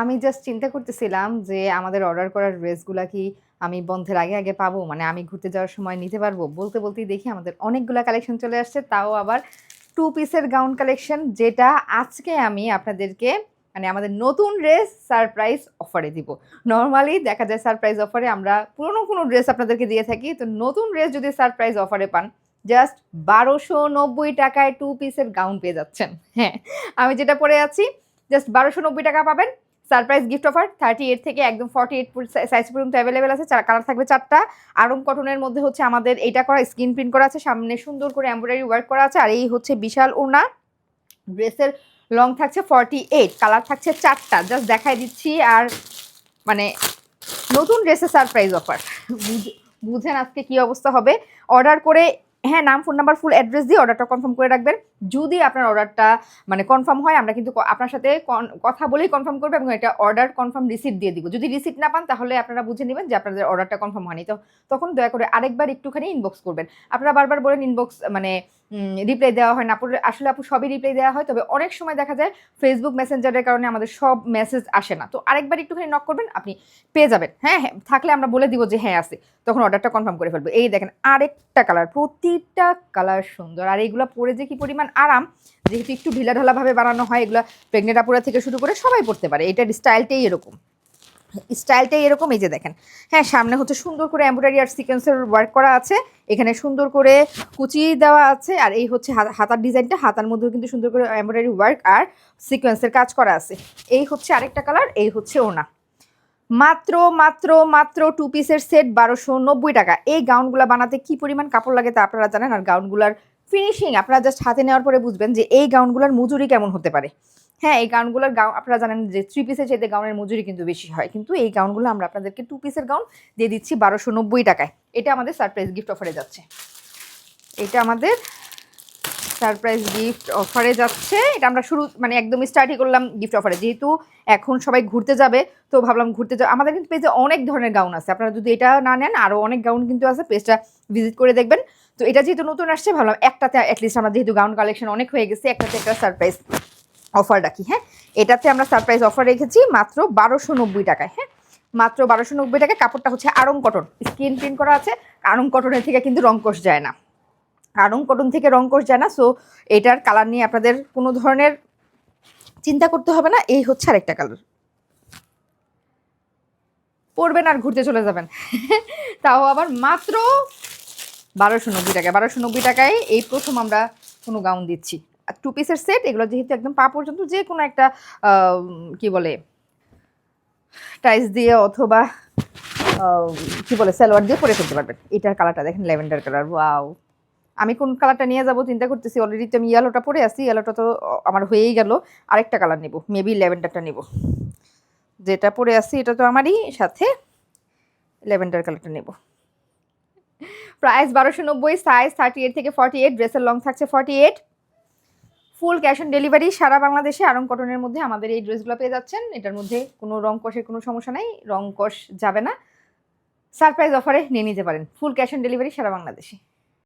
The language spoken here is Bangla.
আমি জাস্ট চিন্তা করতেছিলাম যে আমাদের অর্ডার করার ড্রেসগুলা কি আমি বন্ধের আগে পাবো? মানে আমি ঘুরতে যাওয়ার সময় নিতে পারবো? বলতেই দেখি আমাদের অনেকগুলা কালেকশন চলে আসছে। তাও আবার 2 পিসের গাউন কালেকশন, যেটা আজকে আমি আপনাদেরকে মানে আমাদের নতুন ড্রেস সারপ্রাইজ অফারে দিব। নরমালি দেখা যায় সারপ্রাইজ অফারে আমরা পুরনো কোনো ড্রেস আপনাদেরকে দিয়ে থাকি। তো নতুন ড্রেস যদি সারপ্রাইজ অফারে পান, জাস্ট ৳১২৯০ 2 পিসের গাউন পেয়ে যাচ্ছেন। হ্যাঁ, আমি যেটা পরে আছি জাস্ট ৳১২৯০ পাবেন। সারপ্রাইজ গিফট অফার 38 থেকে একদম 48 সাইজ পর্যন্ত অ্যাভেলেবেল আছে। কালার থাকবে ৪ টা। আড়ং কটনের মধ্যে হচ্ছে আমাদের এইটা করা স্ক্রিন প্রিন্ট করা আছে। সামনে সুন্দর করে এমব্রয়ডারি ওয়ার্ক করা আছে। আর এই হচ্ছে বিশাল ওড়না। ড্রেসের লং থাকছে 48, কালার থাকছে ৪ টা। জাস্ট দেখাই দিচ্ছি। আর মানে নতুন ড্রেসের সারপ্রাইজ অফার। বুঝেন আজকে কি অবস্থা হবে। অর্ডার করে হ্যাঁ, নাম, ফোন নাম্বার, ফুল অ্যাড্রেস দিয়ে অর্ডারটা কনফার্ম করে রাখবেন। যদি আপনার অর্ডারটা মানে কনফার্ম হয়, আমরা কিন্তু আপনার সাথে কথা বলেই কনফার্ম করবো এবং এটা অর্ডার কনফার্ম রিসিপ্ট দিয়ে দিব। যদি রিসিপ্ট না পান তাহলে আপনারা বুঝে নেবেন যে আপনাদের অর্ডারটা কনফার্ম হয়নি। তো তখন দয়া করে আরেকবার একটুখানি ইনবক্স করবেন। আপনারা বারবার বলেন ইনবক্স মানে রিপ্লাই দেওয়া হয় না। আসলে আপু সবই রিপ্লাই দেওয়া হয়, তবে অনেক সময় দেখা যায় ফেসবুক মেসেঞ্জারের কারণে আমাদের সব মেসেজ আসে না। তো আরেকবার একটুখানি নক করবেন, আপনি পেয়ে যাবেন। হ্যাঁ হ্যাঁ, থাকলে আমরা বলে দিব যে হ্যাঁ আছে, তখন অর্ডারটা কনফার্ম করে ফেলবো। এই দেখেন আরেকটা কালার, প্রতিটা কালার সুন্দর। আর এইগুলো পরে যে কি পরিমাণ আরাম, যেহেতু একটু ঢিলাঢালাভাবে বানানো হয়, এগুলো প্রেগনেন্ট আপুরা থেকে শুরু করে সবাই পরতে পারে। এটার স্টাইলটাই এরকম, এই যে দেখেন। হ্যাঁ, সামনে হচ্ছে সুন্দর করে এমব্রয়ডারি আর সিকোয়েন্সের ওয়ার্ক করা আছে। এখানে সুন্দর করে কুচি দেওয়া আছে। আর এই হচ্ছে হাতার ডিজাইনটা, হাতার মধ্যেও কিন্তু সুন্দর করে এমব্রয়ডারি ওয়ার্ক আর সিকোয়েন্সের কাজ করা আছে। এই হচ্ছে আরেকটা কালার, এই হচ্ছে ওনা। মাত্র মাত্র মাত্র 2 পিসের সেট ১২৯০ টাকা। এই গাউনগুলো বানাতে কি পরিমাণ কাপড় লাগে তা আপনারা জানেন। আর গাউনগুলার ফিনিশিং আপনারা জাস্ট হাতে নেওয়ার পরে বুঝবেন যে এই গাউনগুলোর মজুরি কেমন হতে পারে। হ্যাঁ, এই গাউনগুলোর আপনারা জানেন যে 3 পিসের চাইতে গাউনের মজুরি কিন্তু বেশি হয়, কিন্তু এই গাউনগুলো আমরা আপনাদেরকে 2 পিসের গাউন দিয়ে দিচ্ছি ১২৯০ টাকায়। এটা আমাদের সারপ্রাইজ গিফট অফারে যাচ্ছে। এটা আমাদের সারপ্রাইজ গিফট অফারে যাচ্ছে। এটা আমরা শুরু মানে একদম স্টার্টই করলাম গিফট অফারে, যেহেতু এখন সবাই ঘুরতে যাবে। তো ভাবলাম ঘুরতে যাওয়া, আমাদের কিন্তু পেজে অনেক ধরনের গাউন আছে। আপনারা যদি এটা না নেন, আরও অনেক গাউন কিন্তু আছে, পেজটা ভিজিট করে দেখবেন। তো এটা যেহেতু নতুন আসছে, ভাবলাম একটাতে অ্যাটলিস্ট আমরা যেহেতু গাউন কালেকশন অনেক হয়ে গেছে, একটাতে একটা সারপ্রাইজ অফার রাখি। হ্যাঁ, এটাতে আমরা সারপ্রাইজ অফার রেখেছি মাত্র ১২৯০ টাকায়। হ্যাঁ, মাত্র ১২৯০ টাকায়। কাপড়টা হচ্ছে আড়ং কটন, স্ক্রিন প্রিন্ট করা আছে। আড়ং কটনের থেকে কিন্তু রংকশ যায় না, আড়ং কটন থেকে রংকশ যায় না। সো এটার কালার নিয়ে আপনাদের কোনো ধরনের চিন্তা করতে হবে না। এই হচ্ছে আরেকটা কালার, পরবেন আর ঘুরতে চলে যাবেন। তাও আবার মাত্র ১২৯০ টাকায়। ১২৯০ টাকায় এই প্রথম আমরা কোনো গাউন দিচ্ছি। আর 2 পিসের সেট, এগুলো যেহেতু একদম পা পর্যন্ত, যে কোনো একটা কি বলে টাইস দিয়ে অথবা কি বলে সালোয়ার দিয়ে পরে ফেলতে পারবেন। এটার কালারটা দেখেন, ল্যাভেন্ডার কালার। ওয়াও, আমি কোন কালারটা নিয়ে যাবো চিন্তা করতেছি। অলরেডি তো আমি ইয়েলোটা পরে আসি, ইয়েলোটা তো আমার হয়েই গেল। আরেকটা কালার নেব, মেবি ল্যাভেন্ডারটা নেব। যেটা পরে আসি এটা তো আমারই, সাথে ল্যাভেন্ডার কালারটা নেব। প্রাইস ১২৯০, সাইজ 38 থেকে 48, ড্রেসের লং থাকছে 48। ফুল ক্যাশ অন ডেলিভারি সারা বাংলাদেশে। আড়ং কটনের মধ্যে আমাদের এই ড্রেসগুলো পেয়ে যাচ্ছেন। এটার মধ্যে কোনো রং কষের কোনো সমস্যা নাই, রং কষ যাবে না। সারপ্রাইজ অফারে নিয়ে নিতে পারেন। ফুল ক্যাশ অন ডেলিভারি সারা বাংলাদেশে।